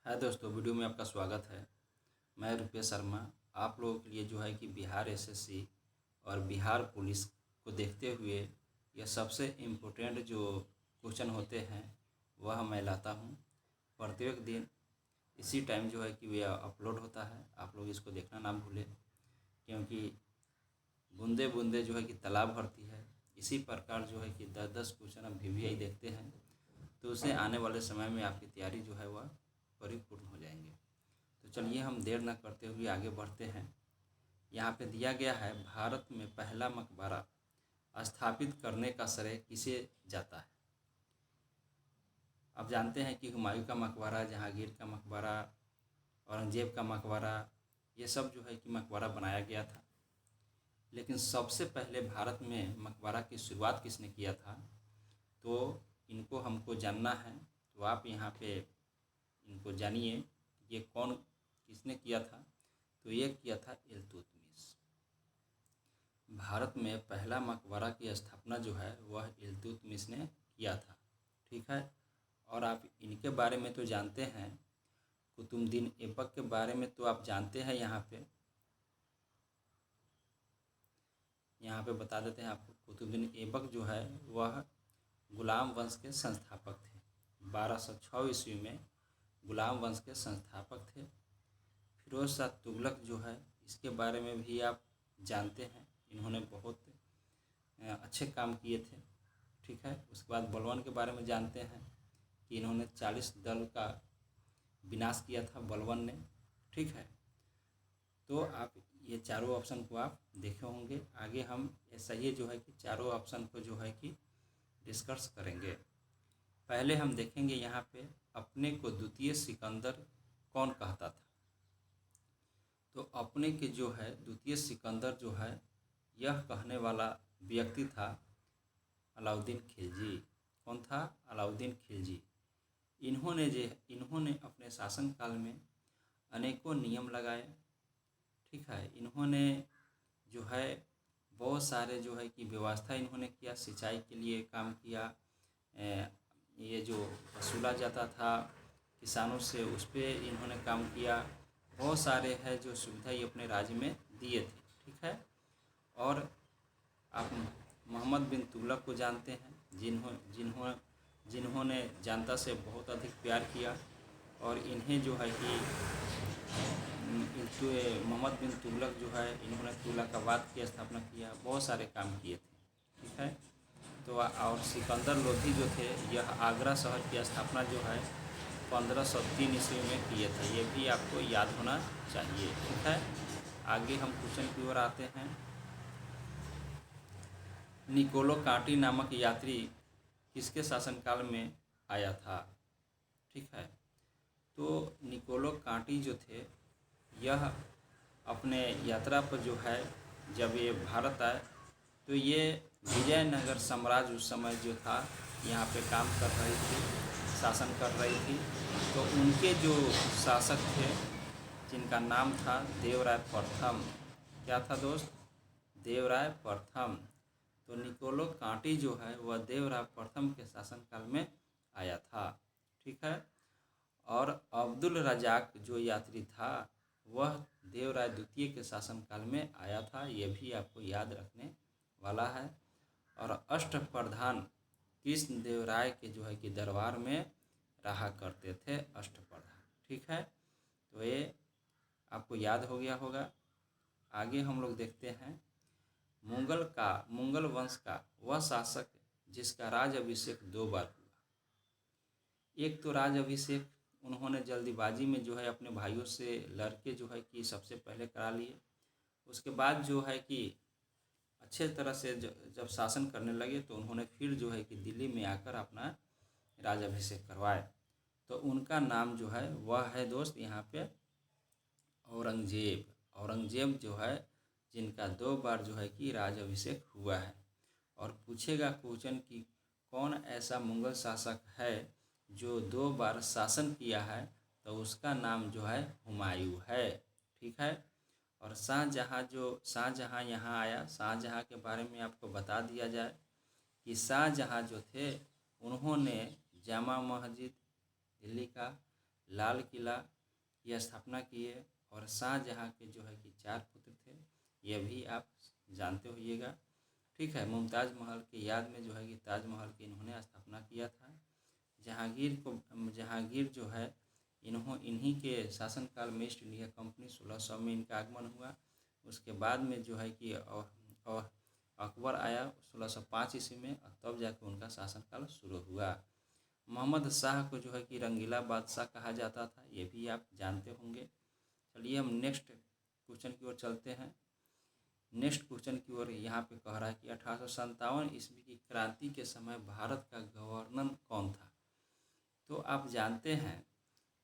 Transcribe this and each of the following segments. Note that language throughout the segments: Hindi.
है दोस्तों, वीडियो में आपका स्वागत है। मैं रुपेश शर्मा आप लोगों के लिए जो है कि बिहार एसएससी और बिहार पुलिस को देखते हुए यह सबसे इम्पोर्टेंट जो क्वेश्चन होते हैं वह मैं लाता हूं। प्रत्येक दिन इसी टाइम जो है कि यह अपलोड होता है। आप लोग इसको देखना ना भूलें, क्योंकि बूंदे बूंदे जो है कि तालाब भरती है। इसी प्रकार जो है कि 10-10 क्वेश्चन आप वीवीआई देखते हैं तो उसे आने वाले समय में आपकी तैयारी जो है वह परिपूर्ण हो जाएंगे। तो चलिए हम देर न करते हुए आगे बढ़ते हैं। यहाँ पे दिया गया है, भारत में पहला मकबरा स्थापित करने का श्रेय किसे जाता है। अब जानते हैं कि हुमायूं का मकबरा, जहांगीर का मकबरा, औरंगजेब का मकबरा, ये सब जो है कि मकबरा बनाया गया था। लेकिन सबसे पहले भारत में मकबरा की शुरुआत किसने किया था, तो इनको हमको जानना है। तो आप यहाँ पे इनको जानिए, ये कौन किसने किया था। तो ये किया था इल्तुतमिश। भारत में पहला मकबरा की स्थापना जो है वह इल्तुतमिश ने किया था। ठीक है। और आप इनके बारे में तो जानते हैं, कुतुबुद्दीन ऐबक के बारे में तो आप जानते हैं। यहाँ पे बता देते हैं आपको। कुतुबुद्दीन ऐबक जो है वह गुलाम वंश के संस्थापक थे। 1206 ईस्वी में गुलाम वंश के संस्थापक थे। फिरोज शाह तुगलक जो है, इसके बारे में भी आप जानते हैं। इन्होंने बहुत अच्छे काम किए थे। ठीक है। उसके बाद बलवन के बारे में जानते हैं कि इन्होंने 40 दल का विनाश किया था बलवन ने। ठीक है। तो आप ये चारों ऑप्शन को आप देखे होंगे। आगे हम ऐसा ही जो है कि चारों ऑप्शन को जो है कि डिस्कस करेंगे। पहले हम देखेंगे यहाँ पे, अपने को द्वितीय सिकंदर कौन कहता था। तो अपने के जो है द्वितीय सिकंदर जो है, यह कहने वाला व्यक्ति था अलाउद्दीन खिलजी। कौन था? अलाउद्दीन खिलजी। इन्होंने अपने शासनकाल में अनेकों नियम लगाए। ठीक है। इन्होंने जो है बहुत सारे जो है कि व्यवस्था इन्होंने किया। सिंचाई के लिए काम किया। ये जो वसूला जाता था किसानों से, उस पर इन्होंने काम किया। बहुत सारे है जो सुविधा ये अपने राज्य में दिए थे। ठीक है। और आप मोहम्मद बिन तुगलक को जानते हैं, जिन्होंने जनता से बहुत अधिक प्यार किया। और इन्हें जो है कि मोहम्मद बिन तुगलक जो है, इन्होंने तुगलकाबाद की स्थापना किया। बहुत सारे काम किए थे। ठीक है। तो और सिकंदर लोधी जो थे, यह आगरा शहर की स्थापना जो है 1503 ईस्वी में किए थे। ये भी आपको याद होना चाहिए। ठीक है। आगे हम क्वेश्चन की ओर आते हैं। निकोलो कांटी नामक यात्री किसके शासनकाल में आया था। ठीक है। तो निकोलो कांटी जो थे, यह अपने यात्रा पर जो है, जब ये भारत आए तो ये विजयनगर साम्राज्य उस समय जो था यहाँ पे काम कर रही थी, शासन कर रही थी। तो उनके जो शासक थे, जिनका नाम था देवराय प्रथम। क्या था दोस्त? देवराय प्रथम। तो निकोलो कांटी जो है वह देवराय प्रथम के शासनकाल में आया था। ठीक है। और अब्दुल रजाक जो यात्री था, वह देवराय द्वितीय के शासनकाल में आया था। यह भी आपको याद रखने वाला है। और अष्टप्रधान कृष्ण देव राय के जो है कि दरबार में रहा करते थे अष्टप्रधान। ठीक है। तो ये आपको याद हो गया होगा। आगे हम लोग देखते हैं, मुगल वंश का वह शासक जिसका राज अभिषेक 2 बार हुआ। एक तो राज अभिषेक उन्होंने जल्दीबाजी में जो है अपने भाइयों से लड़के जो है कि सबसे पहले करा लिए। उसके बाद जो है कि अच्छे तरह से जब शासन करने लगे तो उन्होंने फिर जो है कि दिल्ली में आकर अपना राजाभिषेक करवाए। तो उनका नाम जो है वह है दोस्त यहाँ पे औरंगजेब। औरंगजेब जो है, जिनका 2 बार जो है कि राजाभिषेक हुआ है। और पूछेगा क्वेश्चन कि कौन ऐसा मुगल शासक है जो 2 बार शासन किया है, तो उसका नाम जो है हुमायूं है। ठीक है। और शाहजहाँ यहाँ आया। शाहजहाँ के बारे में आपको बता दिया जाए कि शाहजहाँ जो थे, उन्होंने जामा मस्जिद दिल्ली का लाल किला की स्थापना किए और शाहजहाँ के जो है कि 4 पुत्र थे, यह भी आप जानते होइएगा। ठीक है, मुमताज़ महल के याद में जो है कि ताजमहल की इन्होंने स्थापना किया था। जहांगीर जो है इन्हीं के शासनकाल में ईस्ट इंडिया कंपनी 1600 में इनका आगमन हुआ। उसके बाद में जो है कि अकबर आया 1605 ईस्वी में, तब जाकर उनका शासनकाल शुरू हुआ। मोहम्मद शाह को जो है कि रंगीला बादशाह कहा जाता था, ये भी आप जानते होंगे। चलिए हम नेक्स्ट क्वेश्चन की ओर चलते हैं। नेक्स्ट क्वेश्चन की ओर यहाँ पे कह रहा है कि 1857 ईस्वी की क्रांति के समय भारत का गवर्नर कौन था। तो आप जानते हैं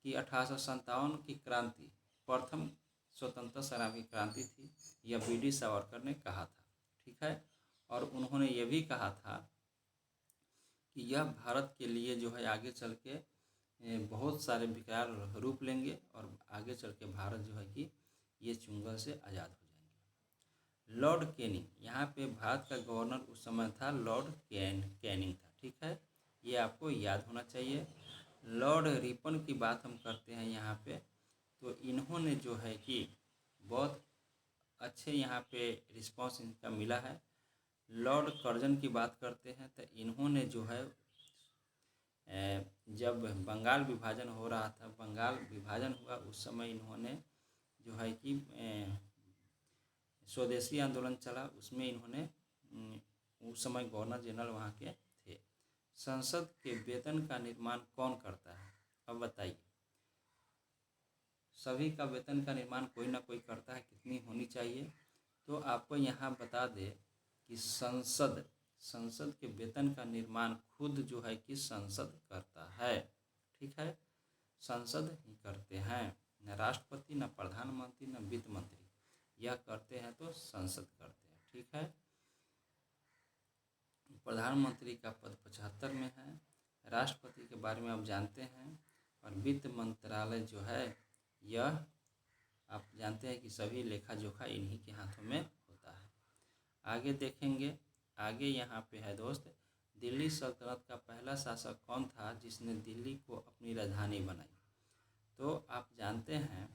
कि 1857 की क्रांति प्रथम स्वतंत्रता संग्राम की क्रांति थी, यह बी.डी. सावरकर ने कहा था। ठीक है, और उन्होंने ये भी कहा था कि यह भारत के लिए जो है आगे चल के बहुत सारे विकराल रूप लेंगे और आगे चल के भारत जो है कि ये चुंगल से आज़ाद हो जाएंगे। लॉर्ड कैनिंग, यहाँ पे भारत का गवर्नर उस समय था लॉर्ड कैनिंग था। ठीक है, ये आपको याद होना चाहिए। लॉर्ड रिपन की बात हम करते हैं यहाँ पे, तो इन्होंने जो है कि बहुत अच्छे यहाँ पे रिस्पांस इनका मिला है। लॉर्ड कर्जन की बात करते हैं तो इन्होंने जो है जब बंगाल विभाजन हो रहा था, बंगाल विभाजन हुआ उस समय इन्होंने जो है कि स्वदेशी आंदोलन चला, उसमें इन्होंने उस समय गवर्नर जनरल वहाँ के थे। संसद के वेतन का निर्माण कौन करता है, अब बताइए। सभी का वेतन का निर्माण कोई ना कोई करता है, कितनी होनी चाहिए। तो आपको यहाँ बता दे कि संसद के वेतन का निर्माण खुद जो है कि संसद करता है। ठीक है, संसद ही करते हैं, न राष्ट्रपति, न प्रधानमंत्री, न वित्त मंत्री, यह करते हैं तो संसद करते हैं। ठीक है, प्रधानमंत्री का पद 75 में है, राष्ट्रपति के बारे में आप जानते हैं, और वित्त मंत्रालय जो है यह आप जानते हैं कि सभी लेखा जोखा इन्हीं के हाथों में होता है। आगे देखेंगे, आगे यहाँ पे है दोस्त, दिल्ली सल्तनत का पहला शासक कौन था जिसने दिल्ली को अपनी राजधानी बनाई। तो आप जानते हैं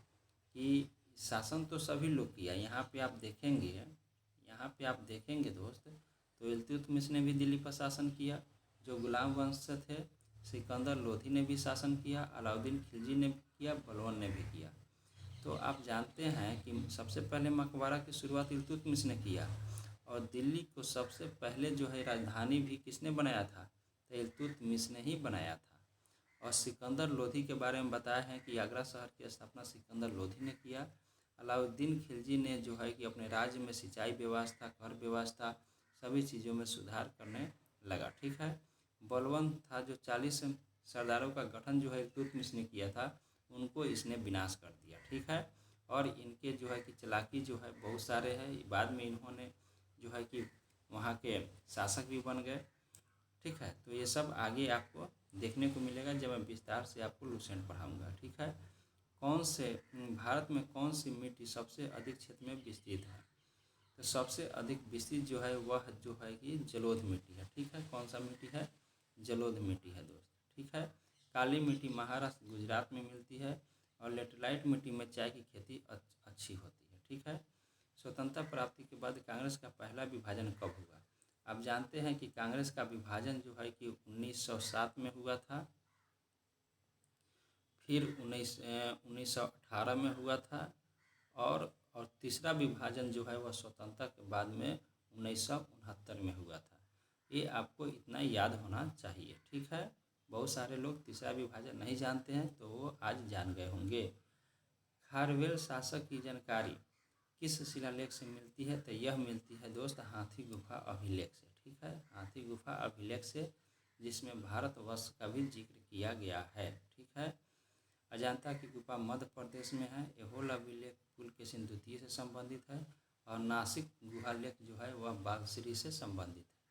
कि शासन तो सभी लोग किया। यहाँ पे आप देखेंगे दोस्त, तो इल्तुतमिश ने भी दिल्ली पर शासन किया, जो गुलाम वंश से थे। सिकंदर लोधी ने भी शासन किया, अलाउद्दीन खिलजी ने भी किया, बलबन ने भी किया। तो आप जानते हैं कि सबसे पहले मकबरा की शुरुआत इल्तुतमिश ने किया, और दिल्ली को सबसे पहले जो है राजधानी भी किसने बनाया था, तो इल्तुतमिश ने ही बनाया था। और सिकंदर लोधी के बारे में बताया है कि आगरा शहर की स्थापना सिकंदर लोधी ने किया। अलाउद्दीन खिलजी ने जो है कि अपने राज्य में सिंचाई व्यवस्था, कर व्यवस्था, सभी चीज़ों में सुधार करने लगा। ठीक है, बलबन था जो 40 सरदारों का गठन जो है इल्तुतमिश ने किया था, उनको इसने विनाश कर दिया। ठीक है, और इनके जो है कि चालाकी जो है बहुत सारे हैं। बाद में इन्होंने जो है कि वहाँ के शासक भी बन गए। ठीक है, तो ये सब आगे आपको देखने को मिलेगा जब मैं विस्तार से आपको लुसेंट पढ़ाऊँगा। ठीक है, भारत में कौन सी मिट्टी सबसे अधिक क्षेत्र में विस्तृत है, तो सबसे अधिक विस्तृत जो है वह जो है कि जलोढ़ मिट्टी है। ठीक है, कौन सा मिट्टी है, जलोढ़ मिट्टी है दोस्त। ठीक है, काली मिट्टी महाराष्ट्र गुजरात में मिलती है, और लेटेराइट मिट्टी में चाय की खेती अच्छी होती है। ठीक है, स्वतंत्रता प्राप्ति के बाद कांग्रेस का पहला विभाजन कब हुआ। आप जानते हैं कि कांग्रेस का विभाजन जो है कि 1907 में हुआ था, फिर 1918 में हुआ था, और तीसरा विभाजन जो है वह स्वतंत्रता के बाद में 1969 में हुआ था। ये आपको इतना याद होना चाहिए। ठीक है, बहुत सारे लोग तीसरा विभाजन नहीं जानते हैं, तो वो आज जान गए होंगे। खारवेल शासक की जानकारी किस शिलालेख से मिलती है, तो यह मिलती है दोस्त हाथी गुफा अभिलेख से। ठीक है, हाथी गुफा अभिलेख से, जिसमें भारतवर्ष का भी जिक्र किया गया है। ठीक है, अजंता की गुफा मध्य प्रदेश में है। एहोल अभिलेख पुलकेशिन द्वितीय से संबंधित है, और नासिक गुहा लेख जो है वह बाघश्री से संबंधित है।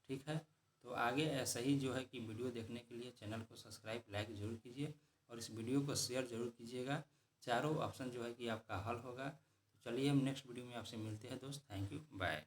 ठीक है, तो आगे ऐसा ही जो है कि वीडियो देखने के लिए चैनल को सब्सक्राइब लाइक जरूर कीजिए, और इस वीडियो को शेयर जरूर कीजिएगा। चारों ऑप्शन जो है कि आपका हल होगा। तो चलिए हम नेक्स्ट वीडियो में आपसे मिलते हैं दोस्त। Thank you, bye.